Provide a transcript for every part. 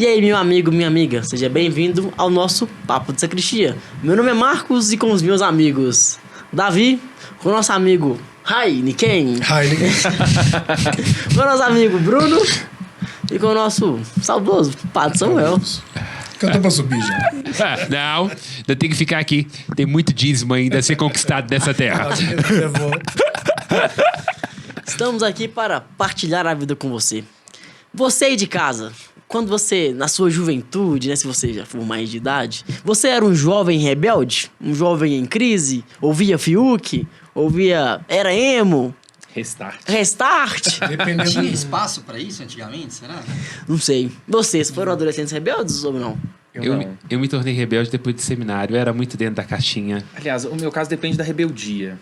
E aí, meu amigo, minha amiga, seja bem-vindo ao nosso Papo de Sacristia. Meu nome é Marcos e com os meus amigos Davi, com o nosso amigo Heineken, com o nosso amigo Bruno e com o nosso saudoso Padre Samuel. Canta pra subir já. Não, ainda tem que ficar aqui. Tem muito dízimo ainda a ser conquistado nessa terra. Estamos aqui para partilhar a vida com você. Você aí de casa, quando você, na sua juventude, né, se você já for mais de idade, você era um jovem rebelde? Um jovem em crise? Ouvia Fiuk? Era emo? Restart? Tinha espaço pra isso antigamente, será? Não sei. Vocês foram adolescentes rebeldes ou não? Eu me tornei rebelde depois do seminário. Eu era muito dentro da caixinha. Aliás, o meu caso depende da rebeldia.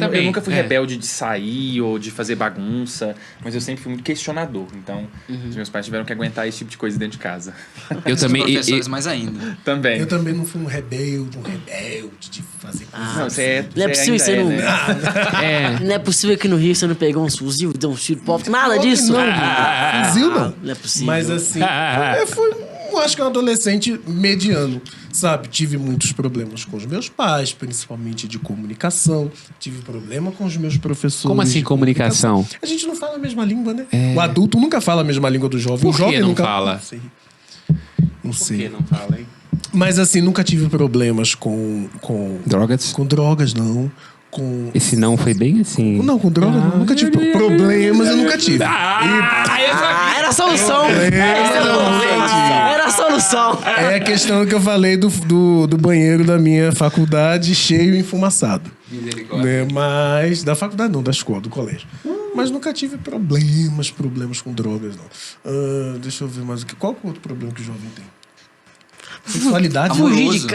Também. Eu nunca fui rebelde de sair ou de fazer bagunça, mas eu sempre fui muito questionador. Então, os meus pais tiveram que aguentar esse tipo de coisa dentro de casa. Eu também. Os professores mais ainda. Também. Eu também não fui um rebelde de fazer coisas. Não, você Não é possível ainda você não. né? Não é possível que no Rio você não pegou um fuzil, deu um tiro pop, nada disso. Não, fuzil não. Não é possível. Mas assim, eu acho que um adolescente mediano, sabe? Tive muitos problemas com os meus pais, principalmente de comunicação. Tive problema com os meus professores. Como assim de comunicação? A gente não fala a mesma língua, né? O adulto nunca fala a mesma língua do jovem. Por o jovem que não nunca fala? Não sei. Por que não fala, hein? Mas assim, nunca tive problemas com Drogas? com drogas, não. Com... Esse não foi bem assim? Não, com drogas não. Nunca tive problemas, eu nunca tive. Era a solução. Era a solução. É a questão que eu falei do banheiro da minha faculdade cheio e enfumaçado. Misericórdia. Né? Mas... Da faculdade não, da escola, do colégio. Mas nunca tive problemas com drogas, não. Deixa eu ver mais o que... Qual que é o outro problema que o jovem tem? Sexualidade? Fugir Amoroso.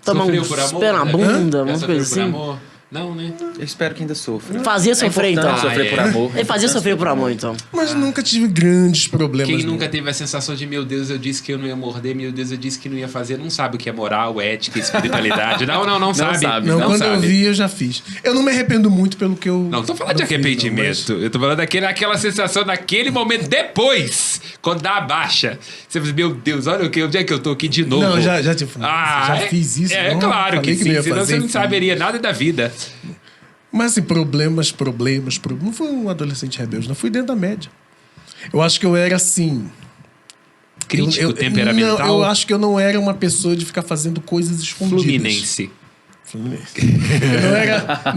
tomar Sofreu um por amor? pé na bunda, umas Sofreu coisas por assim. amor? Não, né? Eu espero que ainda sofra. Fazia sofrer, então. Importante sofrer por amor. Ele fazia sofrer por amor, então. Mas nunca tive grandes problemas. Quem não. nunca teve a sensação de, meu Deus, eu disse que eu não ia morder, meu Deus, eu disse que não ia fazer, não sabe o que é moral, ética, espiritualidade. Não sabe. Não, quando sabe. eu vi, eu já fiz. Eu não me arrependo muito pelo que eu... Não tô falando de fiz, arrependimento. Eu tô falando daquela sensação naquele momento depois, quando dá a baixa. Você fala, meu Deus, olha onde é que eu tô aqui de novo. Não, já tipo, já fiz isso. É não, claro falei que não sim, ia senão fazer, você não fiz. saberia nada da vida. Mas assim, problemas. Não fui um adolescente rebelde, não. Fui dentro da média. Eu acho que eu era assim... Crítico, temperamental. Não, eu acho que eu não era uma pessoa de ficar fazendo coisas escondidas. Fluminense.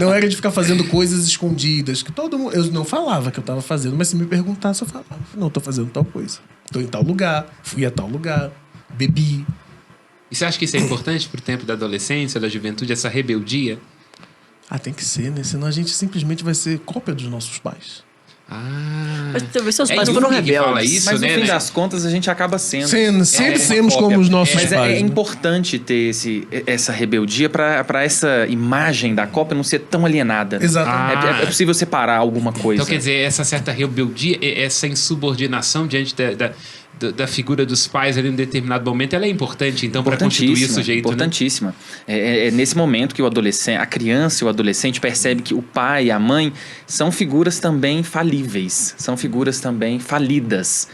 Não era de ficar fazendo coisas escondidas. Que todo mundo, eu não falava que eu tava fazendo, mas se me perguntasse, eu falava, não, tô fazendo tal coisa. Tô em tal lugar, fui a tal lugar, bebi. E você acha que isso é importante pro tempo da adolescência, da juventude, essa rebeldia? Tem que ser, né? Senão a gente simplesmente vai ser cópia dos nossos pais. Mas talvez seus pais Jung foram que fala rebeldes. isso, Mas no né? fim das contas, a gente acaba sendo. Sempre uma sermos cópia. como os nossos Mas pais. é né? importante ter essa rebeldia para essa imagem da cópia não ser tão alienada. Exatamente. É possível separar alguma coisa. Então, quer dizer, essa certa rebeldia, essa insubordinação diante da figura dos pais ali em determinado momento, ela é importante, então, para constituir o sujeito, importantíssima. É nesse momento que a criança e o adolescente percebe que o pai e a mãe são figuras também falíveis, são figuras também falidas.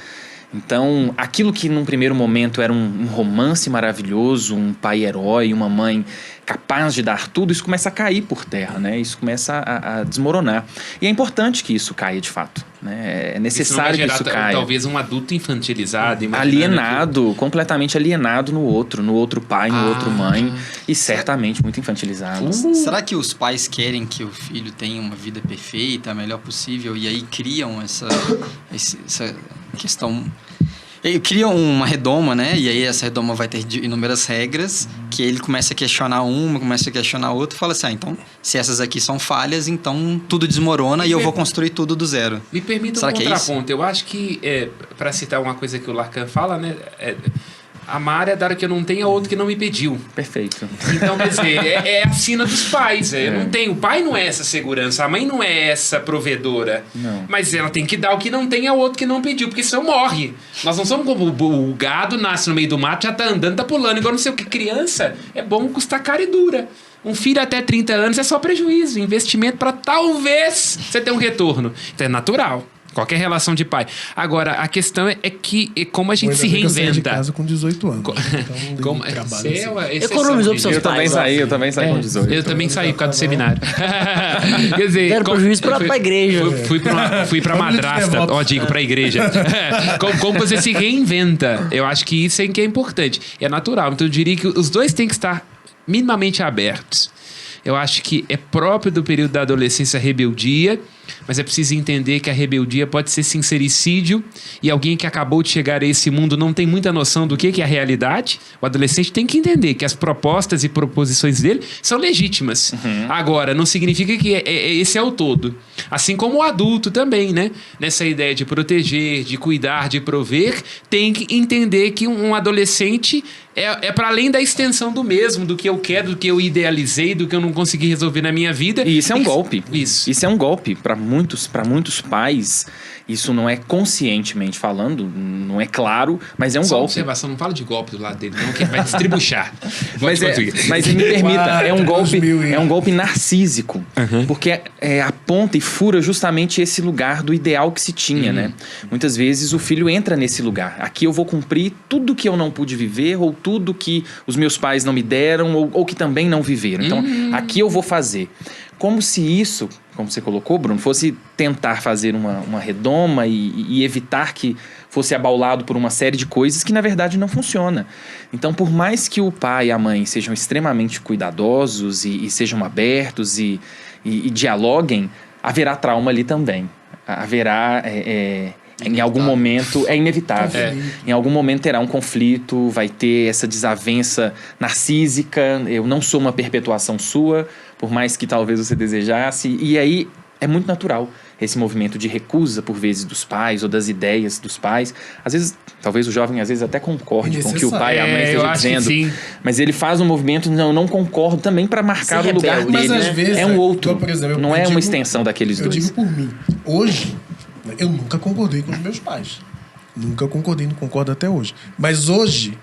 Então, aquilo que num primeiro momento era um romance maravilhoso, um pai herói, uma mãe capaz de dar tudo, isso começa a cair por terra, né? Isso começa a desmoronar. E é importante que isso caia de fato, né? É necessário que isso caia. Talvez um adulto infantilizado, alienado, completamente alienado no outro pai, no outro mãe, e certamente muito infantilizado. Será que os pais querem que o filho tenha uma vida perfeita, a melhor possível, e aí criam essa questão... Criam uma redoma, né? E aí essa redoma vai ter inúmeras regras, que ele começa a questionar uma, começa a questionar outra, e fala assim, então, se essas aqui são falhas, então tudo desmorona e eu vou construir tudo do zero. Me permita um contraponto. Eu acho que, para citar uma coisa que o Lacan fala, né? Amar é dar o que eu não tenho a outro que não me pediu. Perfeito. Então, quer dizer, é a sina dos pais. Não tem, o pai não é essa segurança, a mãe não é essa provedora. Não. Mas ela tem que dar o que não tem ao outro que não pediu, porque senão morre. Nós não somos como o gado, nasce no meio do mato, já tá andando, tá pulando. Igual não sei o que, criança, é bom custar cara e dura. Um filho até 30 anos é só prejuízo, investimento para talvez você ter um retorno. Então é natural. Qualquer relação de pai. Agora, a questão é que como a gente se Eu saí de reinventa. casa com 18 anos. Então, Como, trabalho você assim. é uma Economizou pros seus Eu também pais, ó. saí com 18. Eu também saí por causa do seminário. Quer dizer, Deram prejuízo pra igreja. Fui pra Família de madrasta, devotos. ó, digo, pra igreja. Como você se reinventa. Eu acho que isso é que é importante. É natural. Então eu diria que os dois têm que estar minimamente abertos. Eu acho que é próprio do período da adolescência a rebeldia, mas é preciso entender que a rebeldia pode ser sincericídio e alguém que acabou de chegar a esse mundo não tem muita noção do que é a realidade. O adolescente tem que entender que as propostas e proposições dele são legítimas. Agora, não significa que esse é o todo. Assim como o adulto também, né? Nessa ideia de proteger, de cuidar, de prover, tem que entender que um adolescente é para além da extensão do mesmo, do que eu quero, do que eu idealizei, do que eu não consegui resolver na minha vida. E isso é um golpe. Isso. Isso é um golpe para muitos pais. Isso não é conscientemente falando, não é claro, mas é um Só uma golpe. observação, não fala de golpe do lado dele, não, que ele vai distribuchar. Mas me permita, é um golpe, 2000 e- é um golpe narcísico, porque aponta e fura justamente esse lugar do ideal que se tinha, né? Muitas vezes o filho entra nesse lugar. Aqui eu vou cumprir tudo que eu não pude viver, ou tudo que os meus pais não me deram, ou que também não viveram. Então, aqui eu vou fazer. Como se isso, como você colocou, Bruno, fosse tentar fazer uma redoma e evitar que fosse abaulado por uma série de coisas que, na verdade, não funciona. Então, por mais que o pai e a mãe sejam extremamente cuidadosos e sejam abertos e dialoguem, haverá trauma ali também. Haverá... em algum momento, é inevitável. Em algum momento terá um conflito, vai ter essa desavença narcísica. Eu não sou uma perpetuação sua, por mais que talvez você desejasse. E aí é muito natural esse movimento de recusa, por vezes, dos pais ou das ideias dos pais. Às vezes, talvez o jovem até concorde com o que o pai e a mãe eu estejam acho que dizendo. sim. Mas ele faz um movimento, não concordo, também para marcar Ser o lugar rebelde. dele. Mas às vezes, é um outro, por exemplo, não eu é digo- uma extensão daqueles Eu dois. digo por mim. Hoje, eu nunca concordei com os meus pais. Nunca concordei, não concordo até hoje. Mas hoje,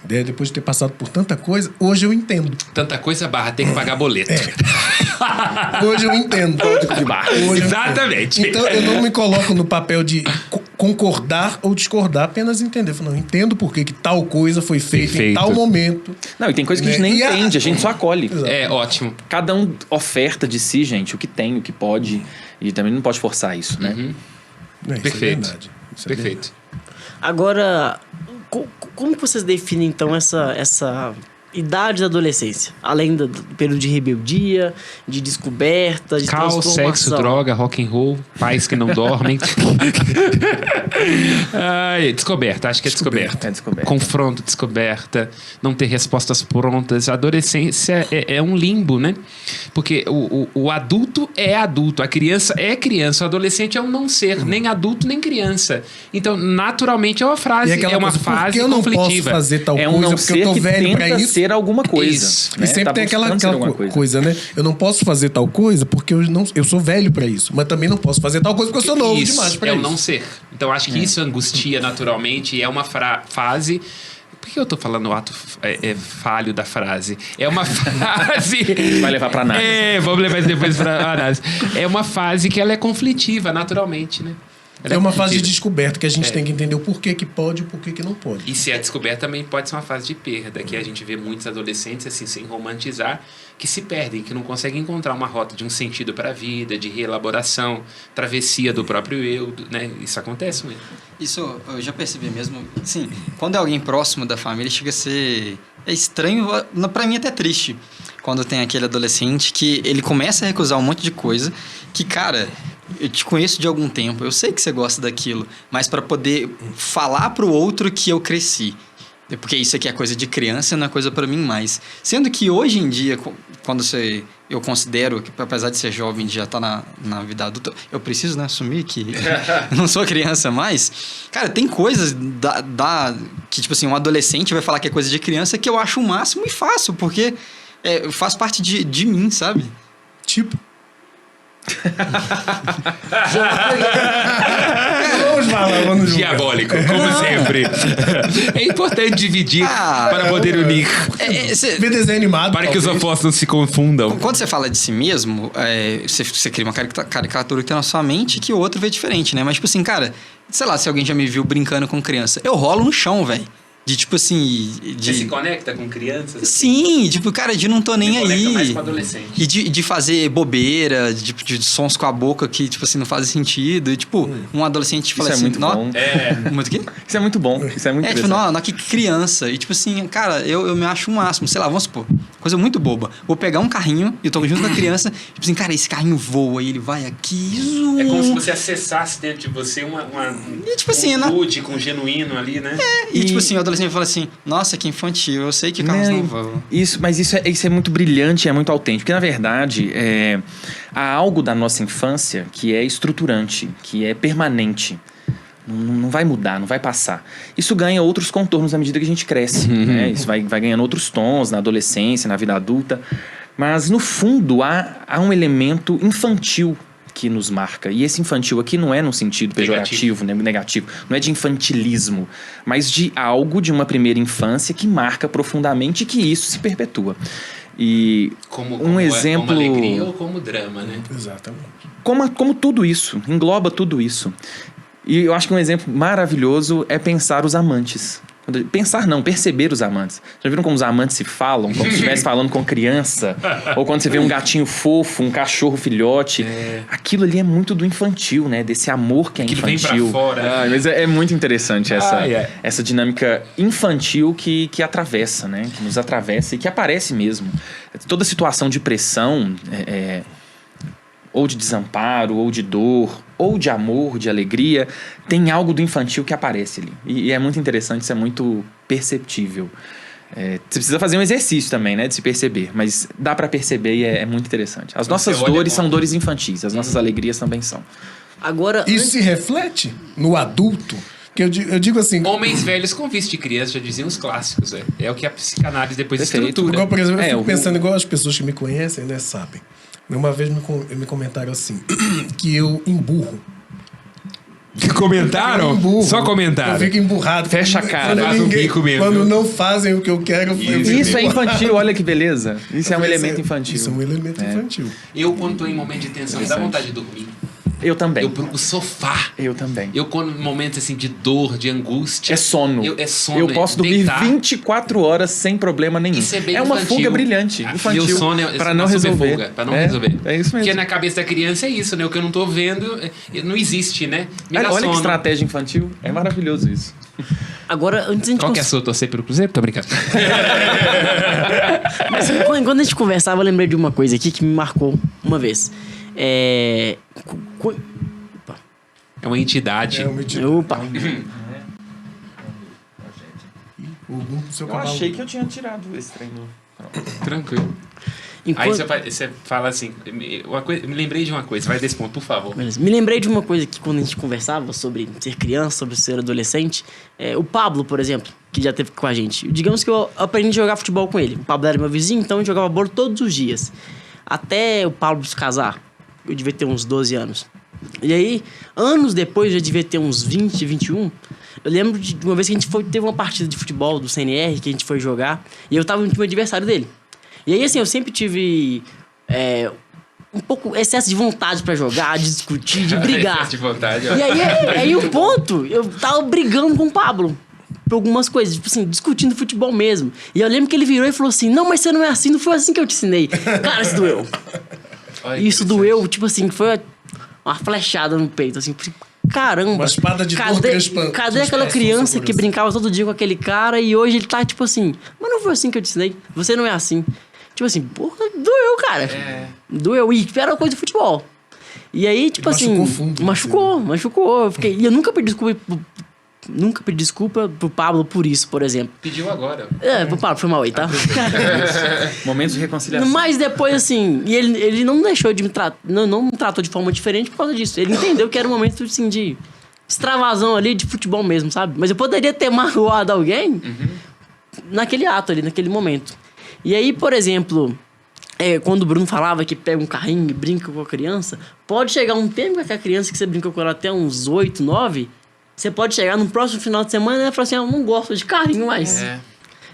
depois de ter passado por tanta coisa, hoje eu entendo. Tanta coisa barra, tem que pagar boleto. Hoje eu entendo. de barra. Hoje eu Exatamente. entendo. Então eu não me coloco no papel de concordar ou discordar, apenas entender. Eu falo, não, eu entendo por que tal coisa foi feita em Feito. tal momento. Não, e tem coisa que a gente nem E entende, a gente só acolhe. Exato. É, ótimo. Cada um oferta de si, gente, o que tem, o que pode. E também não pode forçar isso, né? Isso é Perfeito. verdade. Isso é Perfeito. Agora, como que vocês definem, então, essa idade da adolescência? Além do período de rebeldia, de descoberta, de Caos, transformação. sexo, droga, rock and roll, pais que não dormem. Ai, descoberta, acho que é descoberta. É descoberta. Confronto, descoberta, não ter respostas prontas. A adolescência é um limbo, né? Porque o adulto é adulto, a criança é criança, o adolescente é um não ser, nem adulto nem criança. Então, naturalmente, é uma frase, E aquela é uma coisa, por fase que eu não posso conflitiva. fazer tal É um coisa não porque eu ser tô que velho pra tenta isso? ser alguma coisa. Isso. Né? E sempre Tá tem aquela buscando ser alguma coisa, né? Eu não posso fazer tal coisa porque eu sou velho pra isso. Mas também não posso fazer tal coisa porque eu sou novo Isso, demais pra é isso. o não ser. Então, acho que isso angustia naturalmente e é uma fase... Por que eu tô falando o ato falho da frase? É uma fase... Vai levar pra análise. Vamos levar isso depois pra análise. É uma fase que ela é conflitiva, naturalmente, né? Ela É uma fase de conflitiva. descoberta que a gente tem que entender o porquê que pode e o porquê que não pode. E se é descoberta, também pode ser uma fase de perda, que a gente vê muitos adolescentes, assim, sem romantizar, que se perdem, que não conseguem encontrar uma rota de um sentido para a vida, de reelaboração, travessia do próprio eu, né? Isso acontece muito. Isso eu já percebi mesmo. Sim, quando é alguém próximo da família, chega a ser estranho, pra mim até triste. Quando tem aquele adolescente que ele começa a recusar um monte de coisa que, cara, eu te conheço de algum tempo, eu sei que você gosta daquilo, mas para poder falar pro outro que eu cresci. Porque isso aqui é coisa de criança, não é coisa para mim mais. Sendo que hoje em dia, quando eu considero que, apesar de ser jovem, já tá na vida adulta, eu preciso, né, assumir que eu não sou criança mais. Cara, tem coisas que, tipo assim, um adolescente vai falar que é coisa de criança que eu acho o máximo e faço, porque faz parte de mim, sabe? Tipo. vamos julgar. Diabólico, como sempre. É importante dividir para poder unir. Vê desenho animado. Para que os talvez. opostos não se confundam. Quando você fala de si mesmo, você cria uma caricatura que tem na sua mente que o outro vê diferente, né? Mas, tipo assim, cara, sei lá, se alguém já me viu brincando com criança, eu rolo no chão, velho. De tipo assim. Você se conecta com crianças? Sim, tipo, cara, de não tô nem aí. mais com adolescente. E de fazer bobeira, de sons com a boca que, tipo assim, não fazem sentido. E, tipo, um adolescente fala Isso é assim, muito bom. Muito o quê? Isso é muito bom. Isso é muito Tipo, interessante. não, que criança. E tipo assim, cara, eu me acho um máximo. Sei lá, vamos supor, coisa muito boba. Vou pegar um carrinho e eu tô junto com a criança. Tipo assim, cara, esse carrinho voa e ele vai aqui. É como se você acessasse dentro de você E, tipo assim, né? nude com genuíno ali, né? E tipo assim, o adolescente fala assim, nossa, que infantil, eu sei que carros não voam. Mas isso é muito brilhante, é muito autêntico. Porque, na verdade, há algo da nossa infância que é estruturante, que é permanente. Não vai mudar, não vai passar. Isso ganha outros contornos à medida que a gente cresce. Né? Isso vai ganhando outros tons na adolescência, na vida adulta. Mas, no fundo, há um elemento infantil que nos marca. E esse infantil aqui não é num sentido pejorativo, negativo. Não é de infantilismo, mas de algo de uma primeira infância que marca profundamente e que isso se perpetua. E exemplo... Como alegria ou como drama, né? Exatamente. Como tudo isso, engloba tudo isso. E eu acho que um exemplo maravilhoso é pensar os amantes. Perceber os amantes. Já viram como os amantes se falam? Como se estivesse falando com criança? Ou quando você vê um gatinho fofo, um cachorro filhote. Aquilo ali é muito do infantil, né? Desse amor que é Aquilo infantil. vem pra fora. Mas é muito interessante essa dinâmica infantil que atravessa, né? Que nos atravessa e que aparece mesmo. Toda situação de pressão... ou de desamparo, ou de dor, ou de amor, de alegria, tem algo do infantil que aparece ali. E é muito interessante, isso é muito perceptível. Você precisa fazer um exercício também, né, de se perceber, mas dá pra perceber e é muito interessante. As nossas dores são dores infantis, as nossas alegrias também são. Agora, Isso se reflete no adulto. Que eu digo assim... Homens velhos com vício de criança, já diziam os clássicos. É o que a psicanálise depois Perfeito. estrutura. Igual, por exemplo, eu fico o- pensando igual as pessoas que me conhecem, né, sabem. Uma vez me comentaram assim, que eu emburro. Comentaram? Eu emburro. Só comentaram. Eu fico emburrado. Fecha a cara, Quando faz um bico mesmo. Quando não fazem o que eu quero... eu fico Isso é emburrado. infantil, olha que beleza. Isso é um Eu falei, elemento infantil. Isso é um elemento infantil. Eu, quando tô em momento de tensão, me dá vontade de dormir. Eu também. Eu procuro sofá. Eu também. Eu, quando momentos assim de dor, de angústia. É sono. É sono. Eu posso dormir deitar. 24 horas sem problema nenhum. Isso é bem uma infantil. fuga brilhante, infantil. E o sono é para não uma resolver. superfuga, pra não resolver. É isso mesmo. Porque na cabeça da criança é isso, né? O que eu não tô vendo não existe, né? Me dá Olha que sono. estratégia infantil. É maravilhoso isso. agora antes a gente Qual que é a sua? Torcer pelo Cruzeiro? Tô brincando. Mas quando a gente conversava, eu lembrei de uma coisa aqui que me marcou uma vez. É uma entidade. É uma entidade. Opa! O seu Eu cavalo. achei que eu tinha tirado esse treino. Tranquilo. Enquanto- Aí você fala assim, me lembrei de uma coisa, vai desse ponto, por favor. Beleza. Me lembrei de uma coisa que quando a gente conversava sobre ser criança, sobre ser adolescente, o Pablo, por exemplo, que já esteve com a gente. Digamos que eu aprendi a jogar futebol com ele. O Pablo era meu vizinho, então eu jogava bola todos os dias. Até o Pablo se casar. Eu devia ter uns 12 anos. E aí, anos depois, eu já devia ter uns 20, 21. Eu lembro de uma vez que a gente teve uma partida de futebol do CNR, que a gente foi jogar, e eu tava no time adversário dele. E aí, assim, eu sempre tive um pouco excesso de vontade pra jogar, de discutir, de brigar. De vontade, ó. E aí um ponto, eu tava brigando com o Pablo por algumas coisas, tipo assim, discutindo futebol mesmo. E eu lembro que ele virou e falou assim, não, mas você não é assim, não foi assim que eu te ensinei. Cara, isso doeu. Olha que Isso doeu, tipo assim, foi uma flechada no peito, assim, caramba. Uma espada de dor Cadê aquela criança que brincava todo dia com aquele cara e hoje ele tá tipo assim, mas não foi assim que eu te ensinei, você não é assim. Tipo assim, porra, doeu, cara. Doeu, e era coisa de futebol. E aí, tipo assim, machucou fundo, machucou. E eu nunca pedi desculpa pro Pablo por isso, por exemplo. Pediu agora. Pro Pablo, foi mal aí, tá? Momentos de reconciliação. Mas depois, assim, e ele não deixou de me tratar, não me tratou de forma diferente por causa disso. Ele entendeu que era um momento, assim, de extravasão ali, de futebol mesmo, sabe? Mas eu poderia ter magoado alguém naquele ato ali, naquele momento. E aí, por exemplo, quando o Bruno falava que pega um carrinho e brinca com a criança, pode chegar um tempo com a criança que você brincou com ela até uns 8, 9, Você pode chegar no próximo final de semana e falar assim, eu não gosto de carrinho mais.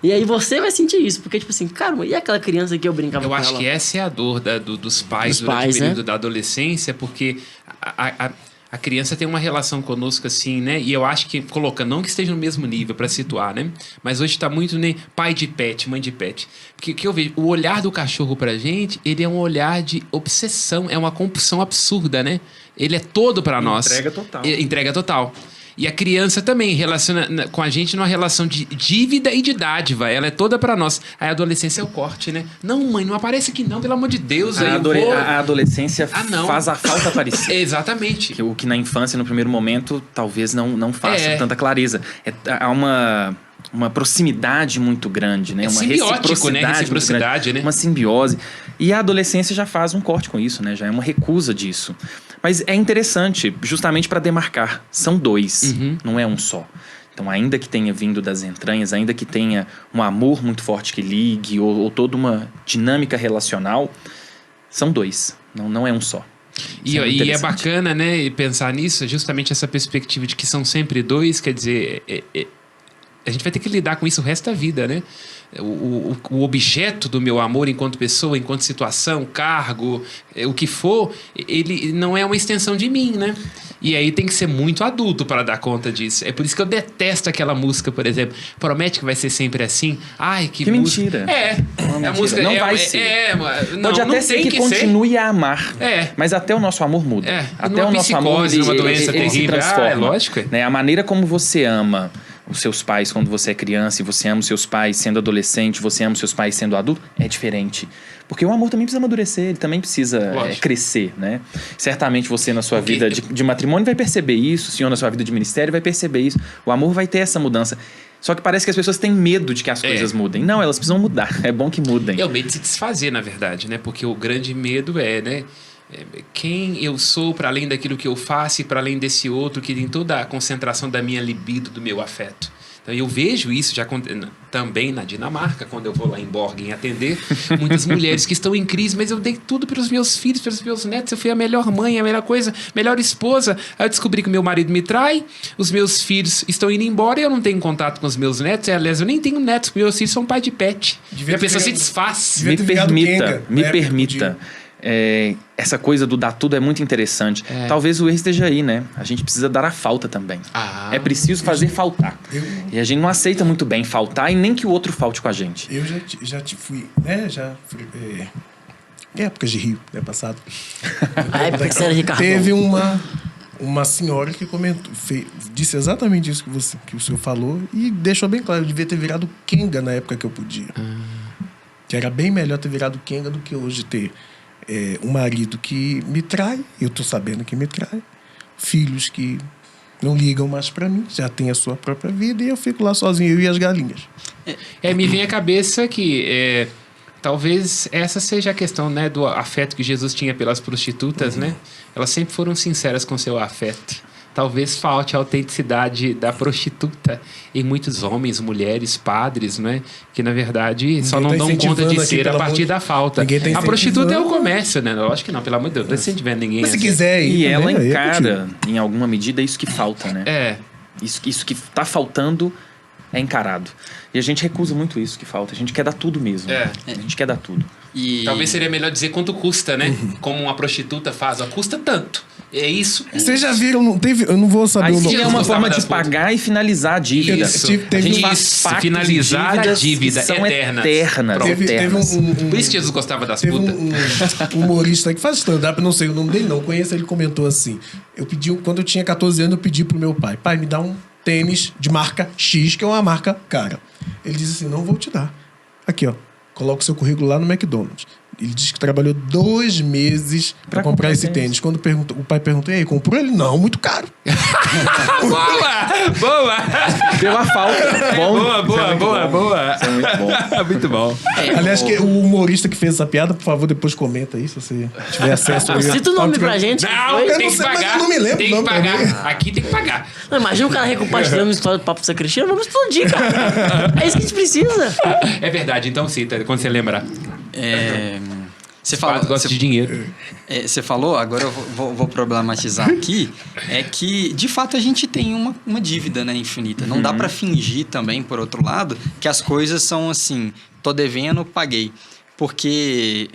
E aí você vai sentir isso, porque tipo assim, cara, e aquela criança que eu brincava Eu com acho ela? que essa é a dor dos pais Dos durante pais, o período né? da adolescência, porque a criança tem uma relação conosco assim, né? E eu acho que, não que esteja no mesmo nível para situar, né? Mas hoje tá muito, né? Pai de pet, mãe de pet. Porque o que eu vejo, o olhar do cachorro pra gente, ele é um olhar de obsessão, é uma compulsão absurda, né? Ele é todo pra nós. Entrega total. Entrega total. E a criança também relaciona com a gente numa relação de dívida e de dádiva. Ela é toda pra nós. Aí a adolescência é o corte, né? Não, mãe, não aparece aqui não, pelo amor de Deus. Aí A adolescência não. faz a falta aparecer. Exatamente. O que na infância, no primeiro momento, talvez não faça tanta clareza. Há uma proximidade muito grande, né? É Uma simbiótico, né? muito Reciprocidade, grande, né? uma simbiose. E a adolescência já faz um corte com isso, né? Já é uma recusa disso. Mas é interessante, justamente para demarcar. São dois, não é um só. Então, ainda que tenha vindo das entranhas, ainda que tenha um amor muito forte que ligue, ou toda uma dinâmica relacional, são dois, não é um só. E é interessante. bacana, né, e pensar nisso, justamente essa perspectiva de que são sempre dois, quer dizer, a gente vai ter que lidar com isso o resto da vida, né? O objeto do meu amor enquanto pessoa, enquanto situação, cargo, o que for, ele não é uma extensão de mim, né? E aí tem que ser muito adulto para dar conta disso. É por isso que eu detesto aquela música, por exemplo. Promete que vai ser sempre assim. Ai, que música. Mentira. A música não vai ser. Pode até ser que continue a amar. Mas até o nosso amor muda. Até numa o nosso amor psicose, numa doença ele se terrível. transforma. É lógico. Né? A maneira como você ama os seus pais quando você é criança e você ama os seus pais sendo adolescente, você ama os seus pais sendo adulto, é diferente. Porque o amor também precisa amadurecer, ele também precisa crescer, né? Certamente você na sua vida de matrimônio vai perceber isso, o senhor na sua vida de ministério vai perceber isso. O amor vai ter essa mudança. Só que parece que as pessoas têm medo de que as coisas mudem. Não, elas precisam mudar. É bom que mudem. É o medo de se desfazer, na verdade, né? Porque o grande medo né? Quem eu sou para além daquilo que eu faço e para além desse outro que tem toda a concentração da minha libido, do meu afeto. Então eu vejo isso já também na Dinamarca, quando eu vou lá em Borgen atender muitas mulheres que estão em crise, mas eu dei tudo pelos meus filhos, pelos meus netos, eu fui a melhor mãe, a melhor coisa, melhor esposa. Aí eu descobri que o meu marido me trai, os meus filhos estão indo embora e eu não tenho contato com os meus netos. Aliás, eu nem tenho netos, porque meus filhos são pai de pet. E a pessoa se desfaz. Me permita. Essa coisa do dar tudo é muito interessante. Talvez o erro esteja aí, né? A gente precisa dar a falta também. É preciso fazer faltar. E a gente não aceita muito bem faltar e nem que o outro falte com a gente. Eu já fui, né? Épocas de Rio, né? Passado. A época que você era Ricardo. Teve uma senhora que comentou, disse exatamente isso que o senhor falou e deixou bem claro, eu devia ter virado Kenga na época que eu podia. Que era bem melhor ter virado Kenga do que hoje ter um marido que me trai, eu tô sabendo que me trai, filhos que não ligam mais pra mim, já tem a sua própria vida e eu fico lá sozinho, eu e as galinhas. Me vem à cabeça que talvez essa seja a questão, né, do afeto que Jesus tinha pelas prostitutas, né? Elas sempre foram sinceras com seu afeto. Talvez falte a autenticidade da prostituta em muitos homens, mulheres, padres, né? Que, na verdade, só não dão conta de ser a partir da falta. A prostituta é o comércio, né? Lógico que não, pelo amor de Deus. Não é incentivando ninguém. Mas se quiser ir E ela também, encara, em alguma medida, isso que falta, né? Isso que tá faltando é encarado. E a gente recusa muito isso que falta. A gente quer dar tudo mesmo. A gente quer dar tudo. Talvez seria melhor dizer quanto custa, né? Como uma prostituta faz. Custa tanto. É isso. Vocês já viram, não teve, eu não vou saber Aí o nome. é uma forma de pagar e finalizar a dívida. Isso. A gente faz pactos finalizar de a dívida que são eternas. Teve Por isso que Jesus gostava das teve putas. um humorista que faz stand-up, não sei o nome dele, não conheço, ele comentou assim: quando eu tinha 14 anos, eu pedi pro meu pai, me dá um tênis de marca X, que é uma marca cara. Ele disse assim: não vou te dar. Aqui, ó, coloca o seu currículo lá no McDonald's. Ele disse que trabalhou 2 meses pra comprar esse tênis. Quando o pai perguntou, e aí, comprou? Ele, não, muito caro. Boa! Pela falta. Boa. Isso é muito bom. Muito bom. Aliás, o humorista que fez essa piada, por favor, depois comenta aí, se você tiver acesso. Cita o nome pra gente. Não, Eu tem não que sei, mas pagar. eu não me lembro Tem o que nome pagar. Aqui tem que pagar. Não, imagina o cara recompartilhando a história do Papo Ser Cristiano. Vamos explodir, cara. É isso que a gente precisa. É verdade, então cita, quando você lembrar. Você Os padres gostam de dinheiro. Você falou, agora eu vou problematizar aqui, é que, de fato, a gente tem uma dívida, né, infinita. Não dá para fingir também, por outro lado, que as coisas são assim, tô devendo, paguei. Porque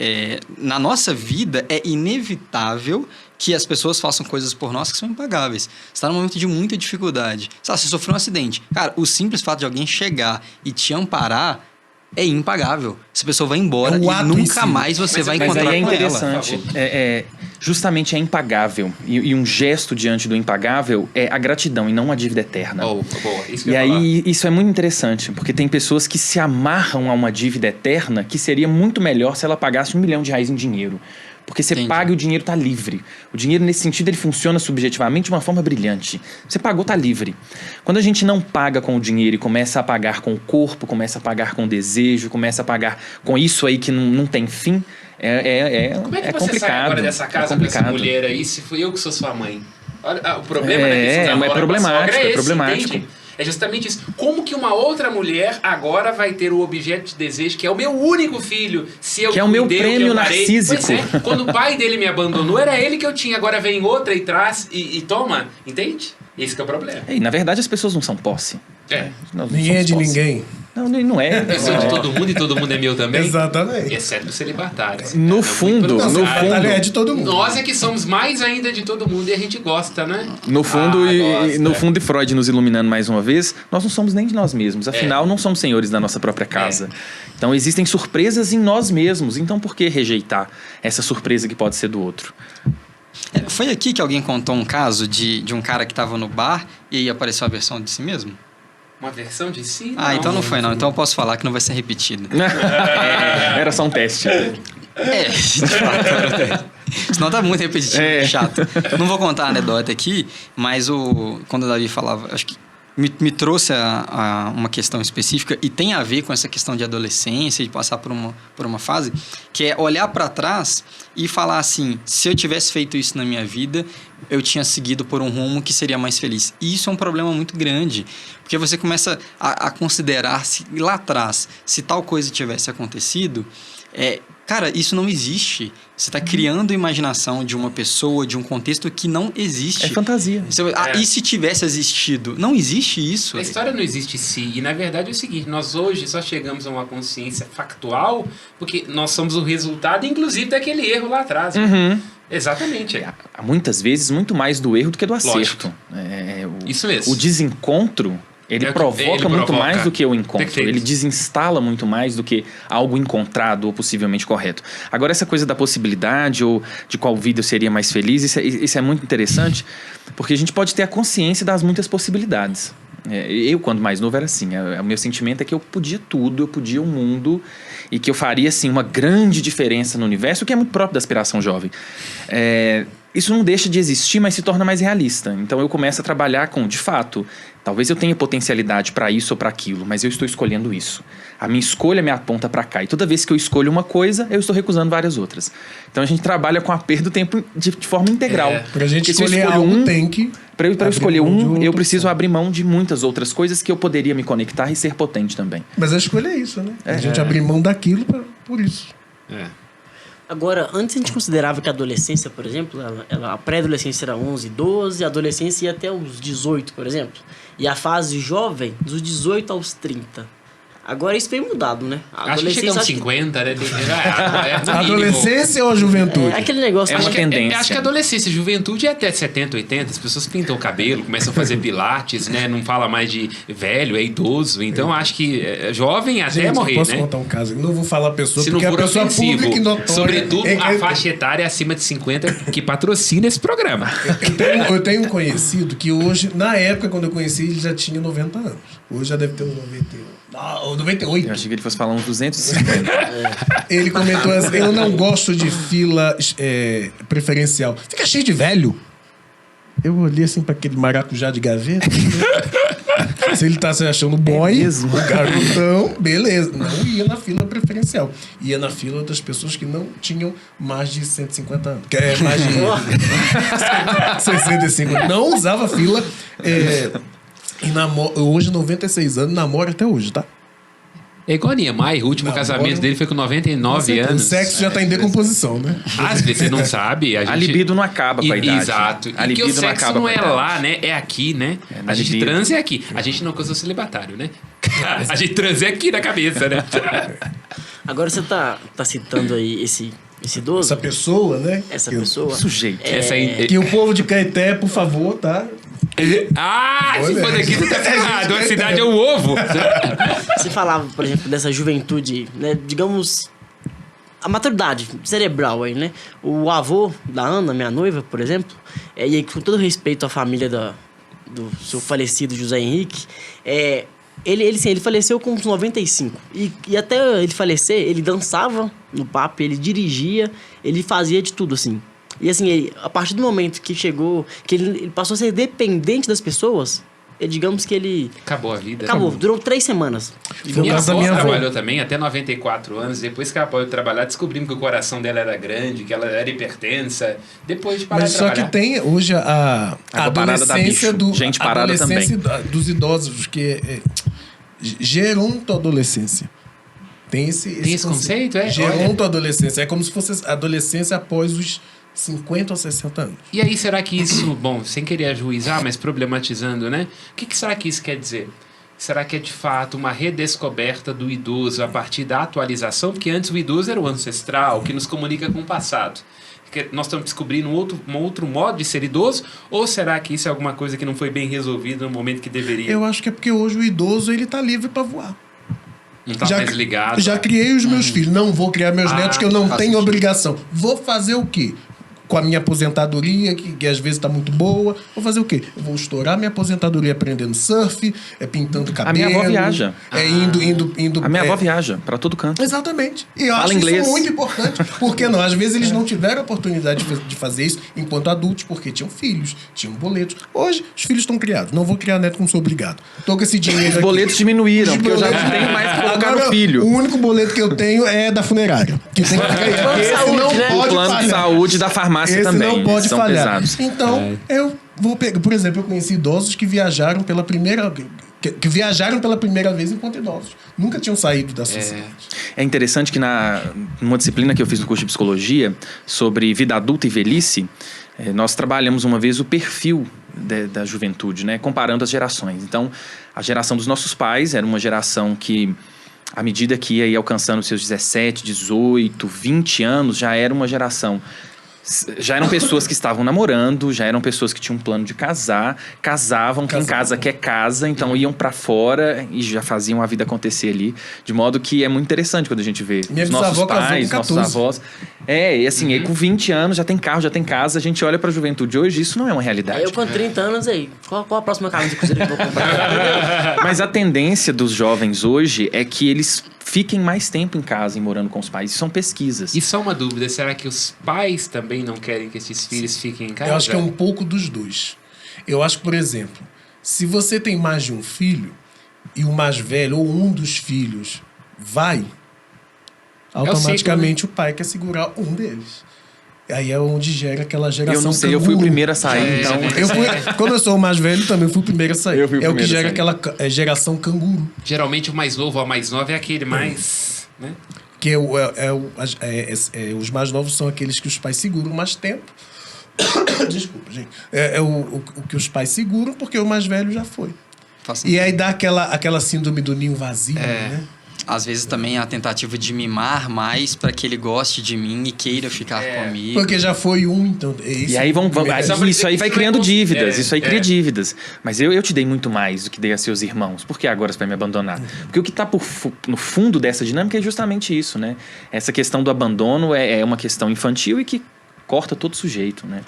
na nossa vida é inevitável que as pessoas façam coisas por nós que são impagáveis. Você está num momento de muita dificuldade. Sabe, você sofreu um acidente. Cara, o simples fato de alguém chegar e te amparar é impagável. Essa pessoa vai embora e nunca mais você vai encontrar com ela. com ela. Mas aí é interessante. Justamente é impagável. E um gesto diante do impagável é a gratidão e não a dívida eterna. Boa, isso que E eu ia falar. aí, isso é muito interessante, porque tem pessoas que se amarram a uma dívida eterna que seria muito melhor se ela pagasse R$1 milhão em dinheiro. Porque você Entendi. paga e o dinheiro tá livre. O dinheiro, nesse sentido, ele funciona subjetivamente de uma forma brilhante. Você pagou, tá livre. Quando a gente não paga com o dinheiro e começa a pagar com o corpo, começa a pagar com o desejo, começa a pagar com isso aí que não tem fim, Como é que você complicado. sai agora dessa casa com essa complicado. mulher aí, se fui eu que sou sua mãe? Olha, o problema É problemático, é problemático. Entende? É justamente isso. Como que uma outra mulher agora vai ter o objeto de desejo, que é o meu único filho, se eu Que é o meu cuidei, prêmio que eu parei? narcísico. Pois é, quando o pai dele me abandonou, era ele que eu tinha. Agora vem outra e traz e toma. Entende? Esse que é o problema. E, na verdade, as pessoas não são posse. Nós não Ninguém é somos de posse. ninguém. Não é. Eu sou de todo mundo e todo mundo é meu também. Exatamente. Exceto os celibatários. No Não, fundo, muito no pelo A contrário. batalha é de todo mundo. Nós é que somos mais ainda de todo mundo e a gente gosta, né? No fundo, gosta. no fundo, e Freud nos iluminando mais uma vez, nós não somos nem de nós mesmos. Afinal, não somos senhores da nossa própria casa. Então, existem surpresas em nós mesmos. Então, por que rejeitar essa surpresa que pode ser do outro? Foi aqui que alguém contou um caso de um cara que estava no bar e aí apareceu a versão de si mesmo? Uma versão de si? Então não foi não. Então eu posso falar que não vai ser repetido. Era só um teste. De fato. Senão tá muito repetitivo, chato. Não vou contar a anedota aqui, mas quando o Davi falava, acho que me trouxe a uma questão específica e tem a ver com essa questão de adolescência, de passar por uma fase, que é olhar para trás e falar assim, se eu tivesse feito isso na minha vida, eu tinha seguido por um rumo que seria mais feliz. E isso é um problema muito grande, porque você começa a considerar se lá atrás, se tal coisa tivesse acontecido, cara, isso não existe. Você está criando a imaginação de uma pessoa, de um contexto que não existe. É fantasia. E se tivesse existido? Não existe isso. A história não existe si. E, na verdade, é o seguinte. Nós hoje só chegamos a uma consciência factual porque nós somos o resultado, inclusive, daquele erro lá atrás. Exatamente. Há muitas vezes muito mais do erro do que do acerto. Isso mesmo. O desencontro, ele provoca muito mais do que o encontro. Perfeito. Ele desinstala muito mais do que algo encontrado ou possivelmente correto. Agora, essa coisa da possibilidade ou de qual vida eu seria mais feliz, isso é muito interessante, porque a gente pode ter a consciência das muitas possibilidades. Eu, quando mais novo, era assim. O meu sentimento é que eu podia tudo, eu podia o mundo e que eu faria, assim, uma grande diferença no universo, o que é muito próprio da aspiração jovem. Isso não deixa de existir, mas se torna mais realista. Então eu começo a trabalhar com, de fato, talvez eu tenha potencialidade para isso ou para aquilo, mas eu estou escolhendo isso. A minha escolha me aponta para cá. E toda vez que eu escolho uma coisa, eu estou recusando várias outras. Então a gente trabalha com a perda do tempo de forma integral. Pra gente Porque se eu escolher escolho algo, tem que... Para eu escolher abrir mão de um, outra eu preciso opção. abrir mão de muitas outras coisas que eu poderia me conectar e ser potente também. Mas a escolha é isso, né? A gente abrir mão daquilo por isso. Agora, antes a gente considerava que a adolescência, por exemplo, a pré-adolescência era 11, 12, a adolescência ia até os 18, por exemplo. E a fase jovem, dos 18 aos 30. Agora isso veio mudado, né? A Acho que chega uns 50, né? A adolescência ou a juventude? É aquele negócio... É uma tendência. Acho que a adolescência, juventude é até 70, 80. As pessoas pintam o cabelo, começam a fazer pilates, né? Não fala mais de velho, é idoso. Então acho que jovem até Gente, morrer, posso né? contar um caso? Não vou falar a pessoa, Se não porque a for pessoa ofensivo. pública e notória... Sobretudo a faixa etária acima de 50 que patrocina esse programa. Eu tenho um conhecido que hoje, na época quando eu conheci, ele já tinha 90 anos. Hoje já deve ter uns 98. Eu achei que ele fosse falar uns 250. Ele comentou assim, eu não gosto de fila preferencial. Fica cheio de velho. Eu olhei assim pra aquele maracujá de gaveta. Se ele tá se achando boy, mesmo? o garotão, beleza. Não ia na fila preferencial. Ia na fila das pessoas que não tinham mais de 150 anos. Que é mais de 65. Não usava fila. E hoje, 96 anos, namora até hoje, tá? É igual Niemeyer, o último Não, casamento agora- dele foi com 99 O anos. sexo já tá em decomposição, né? Às vezes você não sabe. A libido não acaba com a idade. Exato. A E que libido o não sexo acaba não com a é idade. lá, né? É aqui, né? na A gente libido. transa é aqui. A gente não, que eu sou celibatário, né? A gente transa é aqui na cabeça, né? Agora você tá citando aí esse idoso, Essa pessoa, né? essa que, pessoa. Sujeito. Essa aí. Que o povo de Caeté, por favor, tá? Ah, se Olha, for daqui, você tá a ferrado. gente A vai cidade ter- é o ovo. Você falava, por exemplo, dessa juventude, né? Digamos, a maturidade cerebral aí, né? O avô da Ana, minha noiva, por exemplo, e aí, com todo respeito à família do seu falecido José Henrique, ele faleceu com uns 95. E até ele falecer, ele dançava no papo, ele dirigia, ele fazia de tudo, assim. E assim, a partir do momento que chegou, que ele passou a ser dependente das pessoas, digamos que ele... Acabou a vida. Acabou, durou 3 semanas. Foi o Minha caso da avó minha avó. trabalhou também até 94 anos. Depois que ela parou de trabalhar, descobrimos que o coração dela era grande, que ela era hipertensa. Depois de parar Mas de só trabalhar. que tem hoje a Água parada dá adolescência bicho. do Gente parada adolescência dos idosos, que é gerontoadolescência. Tem esse conceito, é? Gerontoadolescência. É como se fosse adolescência após os 50 ou 60 anos. E aí, será que isso, bom, sem querer ajuizar, mas problematizando, né? O que será que isso quer dizer? Será que é de fato uma redescoberta do idoso a partir da atualização? Porque antes o idoso era o ancestral, que nos comunica com o passado. Que nós estamos descobrindo um outro modo de ser idoso? Ou será que isso é alguma coisa que não foi bem resolvida no momento que deveria? Eu acho que é porque hoje o idoso ele tá livre para voar. Não está mais ligado? Já criei os meus filhos. Não vou criar meus netos que eu não faz tenho sentido. obrigação. Vou fazer o quê? Com a minha aposentadoria, que às vezes está muito boa. Vou fazer o quê? Eu vou estourar minha aposentadoria aprendendo surf, pintando cabelo. minha avó viaja. Indo. A minha avó viaja pra todo canto. Exatamente. E eu Fala acho inglês. isso muito importante. Porque não? Às vezes eles não tiveram oportunidade de fazer isso enquanto adultos, porque tinham filhos, tinham boletos. Hoje, os filhos estão criados. Não vou criar neto como sou obrigado. Tô com esse dinheiro Os aqui. boletos diminuíram, Os porque eu já boletos- não tenho mais que colocar Agora, no filho. O único boleto que eu tenho é da funerária. Que tem que ficar aí. Plano de Esse saúde, não né? O pode plano de falhar. saúde da farmácia Esse também. não pode são falhar. pesados. Então, eu vou pegar. Por exemplo, eu conheci idosos que viajaram pela primeira. Que viajaram pela primeira vez enquanto idosos. Nunca tinham saído da sociedade. É interessante que numa disciplina que eu fiz no curso de psicologia sobre vida adulta e velhice, nós trabalhamos uma vez o perfil da juventude, né? Comparando as gerações. Então, a geração dos nossos pais era uma geração que, à medida que ia alcançando seus 17, 18, 20 anos, já era uma geração. Já eram pessoas que estavam namorando, já eram pessoas que tinham um plano de casar, casavam, quem casa quer casa, então iam pra fora e já faziam a vida acontecer ali. De modo que é muito interessante quando a gente vê Minha os nossos bisavó casou pais, com nossos 14. avós. E assim, aí com 20 anos já tem carro, já tem casa, a gente olha pra juventude hoje, isso não é uma realidade. Eu com 30 anos aí, qual a próxima camisa de cruzeiro que eu vou comprar? Mas a tendência dos jovens hoje é que eles fiquem mais tempo em casa e morando com os pais. Isso são pesquisas. E só uma dúvida, será que os pais também não querem que esses filhos fiquem em casa? Eu acho que é um pouco dos dois. Eu acho que, por exemplo, se você tem mais de um filho e o mais velho ou um dos filhos vai, automaticamente o pai quer segurar um deles. Aí é onde gera aquela geração Eu não sei, eu fui o canguru. primeiro a sair, então... Como eu sou o mais velho, também fui o primeiro a sair. Eu fui o É o que primeiro a gera sair. aquela geração canguru. Geralmente o mais novo ou a mais nova é aquele mais... Né? Que os mais novos são aqueles que os pais seguram mais tempo. Desculpa, gente. O que os pais seguram, porque o mais velho já foi. E aí dá aquela síndrome do ninho vazio, né? Às vezes também a tentativa de mimar mais para que ele goste de mim e queira ficar comigo. Porque já foi um, então... E aí isso aí vai criando dívidas, isso aí cria dívidas. Mas eu te dei muito mais do que dei a seus irmãos. Por que agora você vai me abandonar? Porque o que está no fundo dessa dinâmica é justamente isso, né? Essa questão do abandono é uma questão infantil e que corta todo sujeito, né?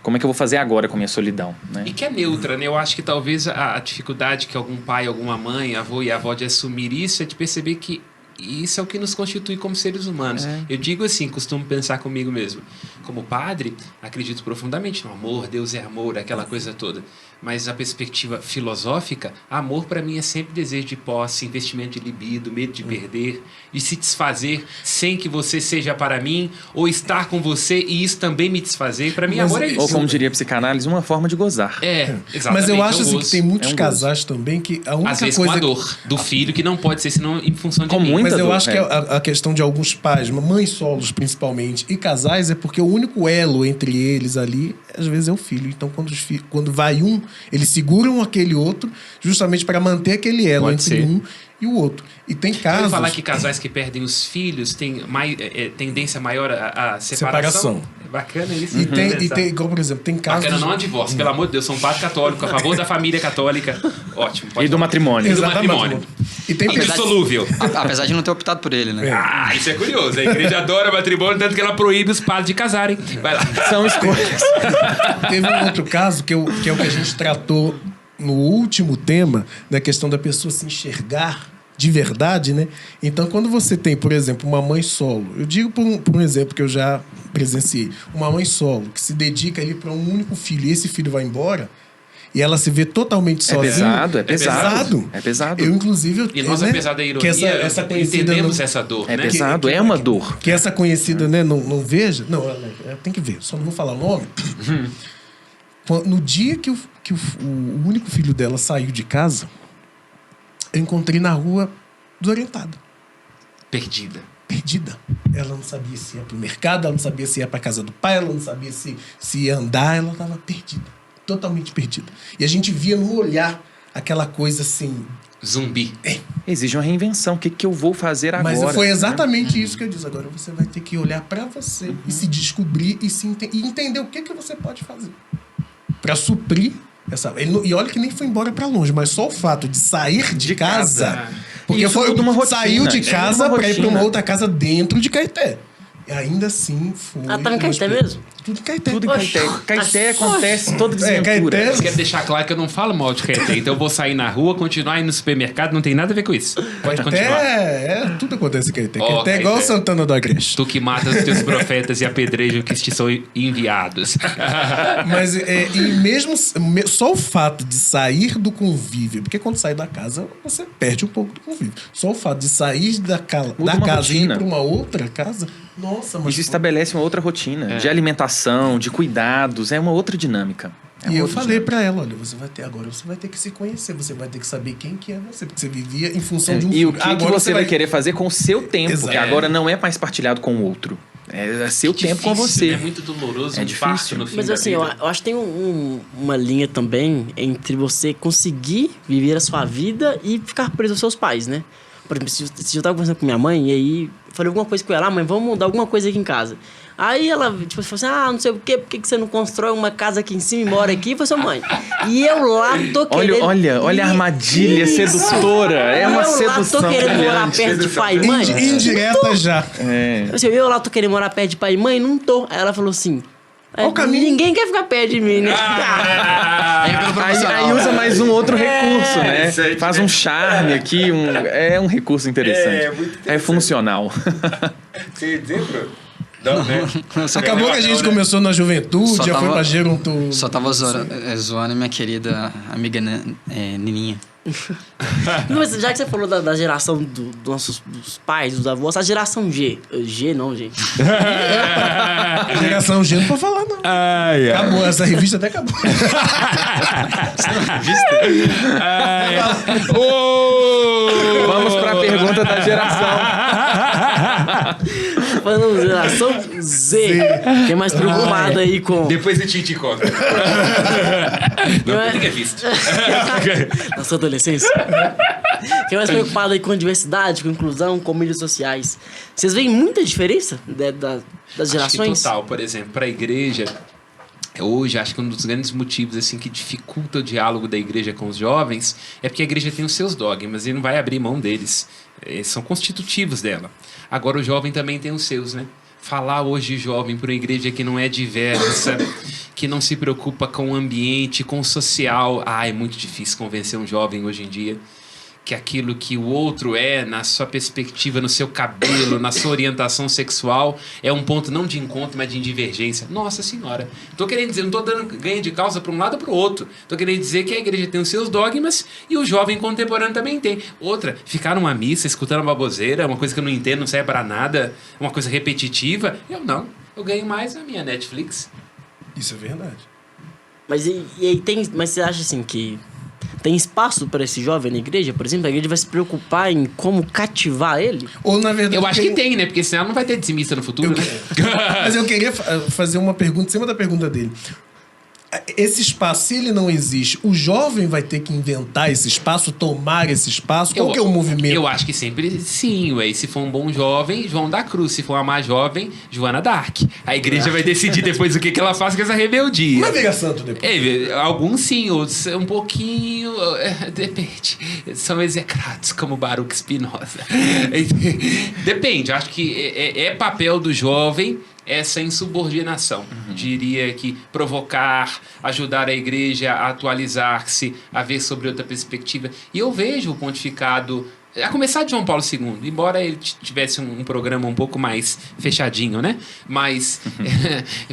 Como é que eu vou fazer agora com a minha solidão, né? E que é neutra, né? Eu acho que talvez a dificuldade que algum pai, alguma mãe, avô e avó de assumir isso é de perceber que isso é o que nos constitui como seres humanos. Eu digo assim, costumo pensar comigo mesmo. como padre, acredito profundamente no amor, Deus é amor, aquela coisa toda. Mas a perspectiva filosófica, amor para mim é sempre desejo de posse, investimento de libido, medo de perder, de se desfazer sem que você seja para mim, ou estar com você e isso também me desfazer. Para mim, amor é isso. Ou como diria a psicanálise, uma forma de gozar. Exatamente. Mas eu acho assim, que tem muitos É um casais também que a única Às vezes coisa... com a dor do filho, que não pode ser senão em função de Com mim. muita Mas eu dor, acho que a questão de alguns pais, mães solos principalmente, e casais, é porque o único elo entre eles ali, às vezes, é o filho. Então, quando vai um, eles seguram aquele outro justamente para manter aquele elo Pode entre ser. um e o outro. E tem Eu casos... ouvi falar que casais que perdem os filhos têm tendência maior a separação. Separação. É bacana isso. E tem, igual, por exemplo, tem casos... Bacana não é divórcio, pelo amor de Deus, sou um padre católico, a favor da família católica. Ótimo. E do matrimônio. E do Exatamente. matrimônio. E tem Indissolúvel. Apesar de não ter optado por ele, né? Ah, isso é curioso. A igreja adora matrimônio, tanto que ela proíbe os padres de casarem. Vai lá. São escolhas. Teve um outro caso que é o que a gente tratou no último tema, da questão da pessoa se enxergar de verdade, né? Então, quando você tem, por exemplo, uma mãe solo, eu digo por um exemplo que eu já presenciei, uma mãe solo que se dedica ali para um único filho e esse filho vai embora e ela se vê totalmente sozinha. É pesado. É pesado. Eu, inclusive... E nós, né, apesar da ironia, que essa conhecida entendemos não- essa dor, É né? pesado, é uma dor. Que essa conhecida, né, não veja... Não, ela tem que ver, só não vou falar o nome. No dia que o único filho dela saiu de casa, eu encontrei na rua desorientada, Perdida. perdida. Ela não sabia se ia pro mercado, ela não sabia se ia pra casa do pai, ela não sabia se ia andar, ela estava perdida, totalmente perdida. E a gente via no olhar aquela coisa assim... Zumbi. Exige uma reinvenção. O que eu vou fazer agora? Mas foi né? exatamente isso que eu disse. Agora você vai ter que olhar pra você e se descobrir e entender o que você pode fazer pra suprir essa... E olha que nem foi embora pra longe, mas só o fato de sair de casa... Porque Isso muda uma rotina, saiu de isso casa muda uma pra ir pra rotina. uma outra casa dentro de Caeté. E ainda assim foi... Ah, tá em Caeté mesmo? Tudo em Caeté. Tudo em Caeté. Caeté acontece toda desventura. Caeté- Eu quero deixar claro que eu não falo mal de Caeté, então eu vou sair na rua, continuar indo no supermercado, não tem nada a ver com isso. Pode continuar. Tudo acontece em Caeté. Ó, Caeté é igual Caeté. Santana do Agreste. Tu que matas os teus profetas e apedrejam que te são enviados. Mas e mesmo só o fato de sair do convívio, porque quando sai da casa você perde um pouco do convívio. Só o fato de sair da Muda uma casa e ir rotina. para uma outra casa, nossa, mas Isso estabelece uma outra rotina de alimentação, de cuidados. É uma outra dinâmica. É E uma eu outra falei dinâmica. pra ela, olha, você vai ter que se conhecer, você vai ter que saber quem que é você, porque você vivia em função de um E o filho. que Agora você vai querer fazer com o seu tempo, Exato. que agora não é mais partilhado com o outro. É seu tempo com você. É muito doloroso, É um difícil. parto no fim Mas da assim, vida. eu acho que tem uma linha também entre você conseguir viver a sua vida e ficar preso aos seus pais, né? Por exemplo, se eu tava conversando com minha mãe, e aí eu falei alguma coisa com ela, mãe, vamos mudar alguma coisa aqui em casa. Aí ela, tipo, falou assim, não sei o quê, por que você não constrói uma casa aqui em cima e mora aqui? Eu falei assim, mãe, e eu lá tô querendo... Olha a armadilha Isso. sedutora. É uma eu sedução lá tô querendo morar brilhante. perto de pai e mãe. indireta já. Eu lá tô querendo morar perto de pai e mãe, não tô. Aí ela falou assim... Qual o caminho? Ninguém quer ficar perto de mim, né? Aí usa mais um outro recurso, né? Faz um charme aqui, é um recurso interessante. É funcional. Você ia dizer, Bruno? Não, né? Acabou que a gente começou na juventude, Só já foi tava- pra Geronto. Só tava zoando minha querida amiga Nininha. Não, mas já que você falou da geração dos nossos dos pais, dos avós, a geração G. G não, gente. Geração G não pode falar, não. Acabou, essa revista até acabou. Vamos para a pergunta da geração. Falando geração Z. Que é mais preocupada aí com... Depois eu te conto. Não, tem que é visto. Na sua adolescência. Que é mais preocupada aí com a diversidade, com a inclusão, com mídias sociais. Vocês veem muita diferença das Acho que gerações? total, por exemplo, para a igreja, hoje acho que um dos grandes motivos assim que dificulta o diálogo da igreja com os jovens é porque a igreja tem os seus dogmas e não vai abrir mão deles. São constitutivos dela. Agora o jovem também tem os seus, né? Falar hoje de jovem para uma igreja que não é diversa, que não se preocupa com o ambiente, com o social. É muito difícil convencer um jovem hoje em dia que aquilo que o outro é, na sua perspectiva, no seu cabelo, na sua orientação sexual, é um ponto não de encontro, mas de divergência. Nossa Senhora. Tô querendo dizer, não tô dando ganho de causa para um lado ou para o outro. Tô querendo dizer que a igreja tem os seus dogmas e o jovem contemporâneo também tem. Outra, ficar numa missa, escutando uma baboseira, uma coisa que eu não entendo, não serve para nada, uma coisa repetitiva. Eu não. Eu ganho mais na minha Netflix. Isso é verdade. Mas mas você acha assim que tem espaço para esse jovem na igreja? Por exemplo, a igreja vai se preocupar em como cativar ele? Ou, na verdade... Eu acho que tem, né? Porque senão não vai ter dizimista no futuro, né? Mas eu queria fazer uma pergunta em cima da pergunta dele. Esse espaço, se ele não existe, o jovem vai ter que inventar esse espaço, tomar esse espaço? Qual que é o movimento? Eu acho que sempre sim, ué. Se for um bom jovem, João da Cruz. Se for uma má jovem, Joana Dark. A igreja vai decidir depois o que ela faz com essa rebeldia. Vai virar santo depois. Alguns sim, outros um pouquinho. Depende. São execrados, como Baruch Spinoza. Depende. Acho que é papel do jovem essa insubordinação. Diria que provocar, ajudar a igreja a atualizar-se, a ver sobre outra perspectiva. E eu vejo o pontificado, a começar de João Paulo II, embora ele tivesse um programa um pouco mais fechadinho, né? Mas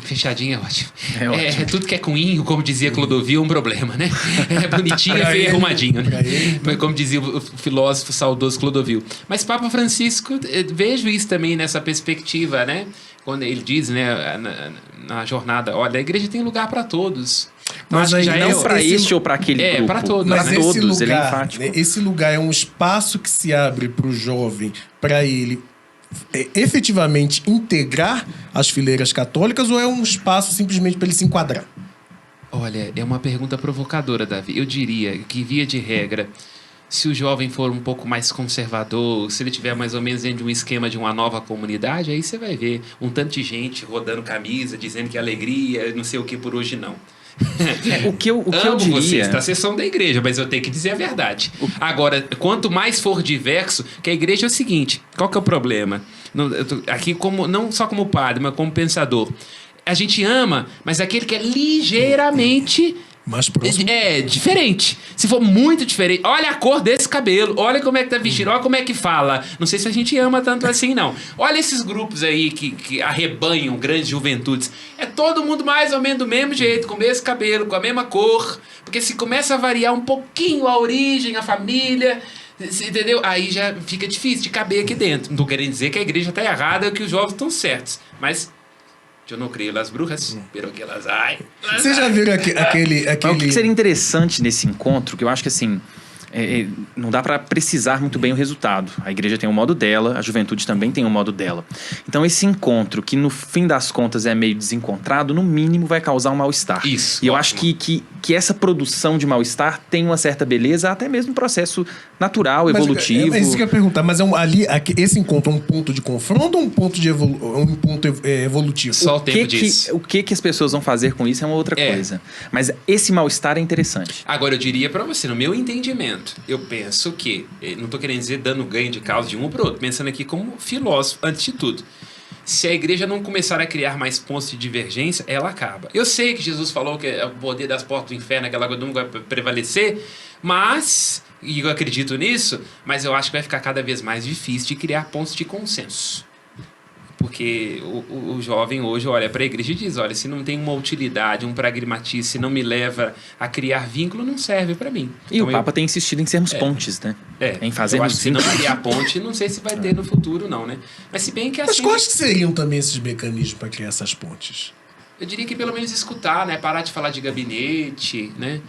fechadinho é ótimo. É ótimo. Tudo que é cunhinho, como dizia Clodovil, é um problema, né? É bonitinho, é feio e arrumadinho, né? Como dizia o filósofo saudoso Clodovil. Mas Papa Francisco, vejo isso também nessa perspectiva, né? Quando ele diz, né, na jornada, olha, a igreja tem lugar para todos. Mas acho que aí já Não para este ou para aquele grupo. para todos. Mas né? esse todos, lugar, ele é enfático. né, esse lugar é um espaço que se abre para o jovem, para ele efetivamente integrar as fileiras católicas, ou é um espaço simplesmente para ele se enquadrar? Olha, é uma pergunta provocadora, Davi. Eu diria que, via de regra, se o jovem for um pouco mais conservador, se ele tiver mais ou menos dentro de um esquema de uma nova comunidade, aí você vai ver um tanto de gente rodando camisa, dizendo que alegria, não sei o que, por hoje não. O que eu Amo diria... vocês, tá? Vocês são da igreja, mas eu tenho que dizer a verdade. Agora, quanto mais for diverso, que a igreja é o seguinte, qual que é o problema? Aqui, não só como padre, mas como pensador. A gente ama, mas aquele que é ligeiramente... Mais próximo. É diferente. Se for muito diferente, olha a cor desse cabelo, olha como é que tá vestido, olha como é que fala. Não sei se a gente ama tanto assim, não. Olha esses grupos aí que arrebanham grandes juventudes. É todo mundo mais ou menos do mesmo jeito, com o mesmo cabelo, com a mesma cor. Porque se começa a variar um pouquinho a origem, a família, entendeu? Aí já fica difícil de caber aqui dentro. Não tô querendo dizer que a igreja tá errada ou que os jovens estão certos. Mas... eu não creio nas bruxas, pero que elas ai. Vocês já viram aquele... Mas o que seria interessante nesse encontro, que eu acho que assim, não dá para precisar muito bem o resultado. A igreja tem um modo dela, a juventude também tem um modo dela. Então esse encontro, que no fim das contas é meio desencontrado, no mínimo vai causar um mal-estar. Isso. E eu acho que essa produção de mal-estar tem uma certa beleza, até mesmo um processo natural, evolutivo. É isso que eu ia perguntar, mas esse encontro é um ponto de confronto ou um ponto evolutivo? Só o tempo disso. O que as pessoas vão fazer com isso é uma outra coisa. Mas esse mal-estar é interessante. Agora, eu diria pra você, no meu entendimento, eu penso que, não tô querendo dizer dando ganho de causa de um ou pro outro, pensando aqui como filósofo, antes de tudo. Se a igreja não começar a criar mais pontos de divergência, ela acaba. Eu sei que Jesus falou que o poder das portas do inferno, aquela coisa não vai prevalecer, mas, e eu acredito nisso, mas eu acho que vai ficar cada vez mais difícil de criar pontos de consenso. Porque o jovem hoje olha para a igreja e diz, olha, se não tem uma utilidade, um pragmatismo, se não me leva a criar vínculo, não serve para mim. E então, o Papa tem insistido em sermos pontes, né? Em eu fazermos acho que se não criar ponte, não sei se vai ter no futuro, não, né? Mas se bem que Mas assim... quais que seriam também esses mecanismos para criar essas pontes? Eu diria que pelo menos escutar, né? Parar de falar de gabinete, né?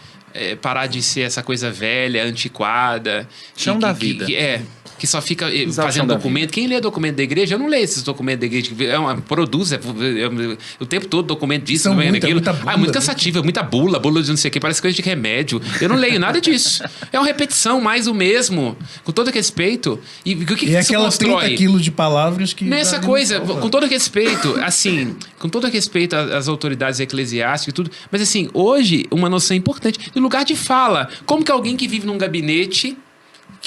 Parar de ser essa coisa velha, antiquada. Chão da vida. Que só fica Usar o chão fazendo da documento. Quem lê documento da igreja, eu não leio esses documentos da igreja. Produz o tempo todo documento disso, São não é muita aquilo. bula, É muito cansativo, é muita bula de não sei o que, parece coisa de remédio. Eu não leio nada disso. É uma repetição, mais o mesmo, com todo respeito. E o que isso aquela constrói? 30 quilos de palavras que... Nessa coisa, com todo respeito, assim, com todo respeito às autoridades eclesiásticas e tudo, mas assim, hoje, uma noção importante, no lugar de fala, como que alguém que vive num gabinete,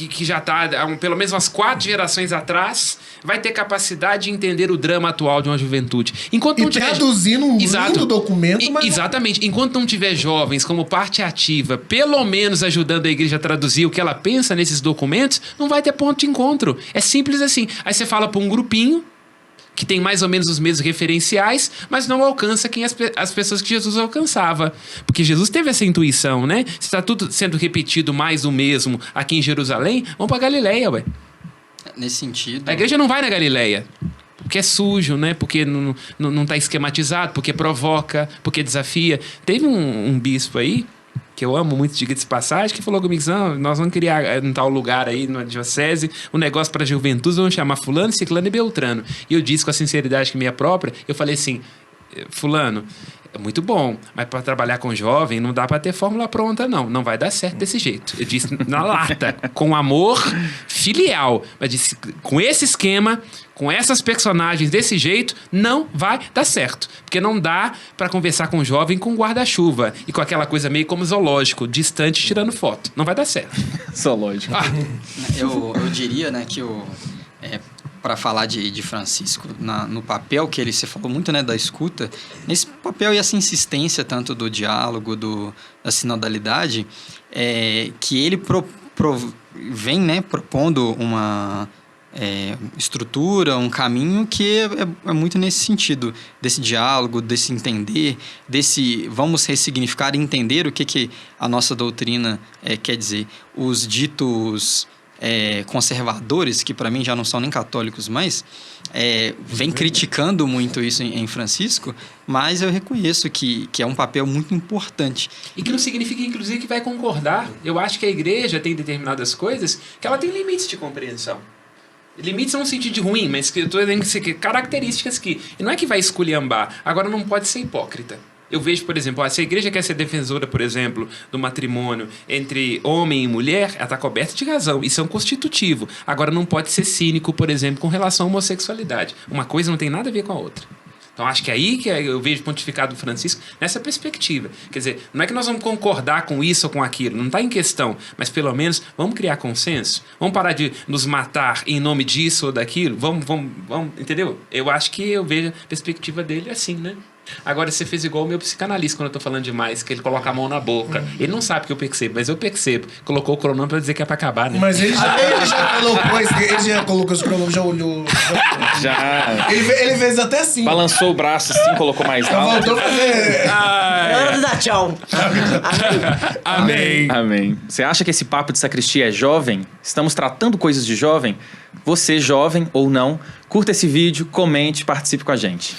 que já está pelo menos umas 4 gerações atrás, vai ter capacidade de entender o drama atual de uma juventude. Enquanto E não tiver... traduzindo um lindo documento, mas... Exatamente. Enquanto não tiver jovens como parte ativa, pelo menos ajudando a igreja a traduzir o que ela pensa nesses documentos, não vai ter ponto de encontro. É simples assim. Aí você fala para um grupinho que tem mais ou menos os mesmos referenciais, mas não alcança quem as pessoas que Jesus alcançava. Porque Jesus teve essa intuição, né? Se está tudo sendo repetido mais o mesmo aqui em Jerusalém, vamos para Galileia, ué. Nesse sentido... A igreja não vai na Galileia. Porque é sujo, né? Porque não está esquematizado, porque provoca, porque desafia. Teve um bispo aí, que eu amo muito, diga de passagem, que falou comigo, não, nós vamos criar em tal lugar aí, na diocese, um negócio para juventude, vamos chamar fulano, ciclano e beltrano. E eu disse com a sinceridade que minha própria, eu falei assim, fulano, é muito bom, mas para trabalhar com jovem não dá para ter fórmula pronta, não. Não vai dar certo desse jeito. Eu disse na lata, com amor filial. Mas disse, com esse esquema, com essas personagens desse jeito, não vai dar certo. Porque não dá para conversar com um jovem com guarda-chuva e com aquela coisa meio como zoológico, distante, tirando foto. Não vai dar certo. Zoológico. Eu diria, né, que para falar de Francisco, no papel que ele... Você falou muito, né, da escuta. Nesse papel e essa insistência tanto do diálogo, da sinodalidade, que ele vem, né, propondo uma estrutura, um caminho que é muito nesse sentido, desse diálogo, desse entender, desse vamos ressignificar e entender o que a nossa doutrina quer dizer. Os ditos... conservadores, que para mim já não são nem católicos mais, vem criticando muito isso em Francisco, mas eu reconheço que é um papel muito importante. E que não significa, inclusive, que vai concordar. Eu acho que a igreja tem determinadas coisas que ela tem limites de compreensão. Limites não no sentido de ruim, mas que eu estou dizendo que características que... E não é que vai esculhambar. Agora, não pode ser hipócrita. Eu vejo, por exemplo, se a igreja quer ser defensora, por exemplo, do matrimônio entre homem e mulher, ela está coberta de razão. Isso é um constitutivo. Agora, não pode ser cínico, por exemplo, com relação à homossexualidade. Uma coisa não tem nada a ver com a outra. Então, acho que é aí que eu vejo o pontificado do Francisco nessa perspectiva. Quer dizer, não é que nós vamos concordar com isso ou com aquilo, não está em questão, mas pelo menos vamos criar consenso, vamos parar de nos matar em nome disso ou daquilo, vamos, entendeu? Eu acho que eu vejo a perspectiva dele assim, né? Agora, você fez igual o meu psicanalista quando eu tô falando demais, que ele coloca a mão na boca. Ele não sabe que eu percebo, mas eu percebo. Colocou o cronômetro pra dizer que é pra acabar, né? Mas ele já colocou os cronômetros, já olhou. Já. Ele fez até assim. Balançou o braço assim, colocou mais alto. Voltou a fazer. É hora de dar tchau. Amém. Amém. Você acha que esse papo de sacristia é jovem? Estamos tratando coisas de jovem? Você, jovem ou não, curta esse vídeo, comente, participe com a gente.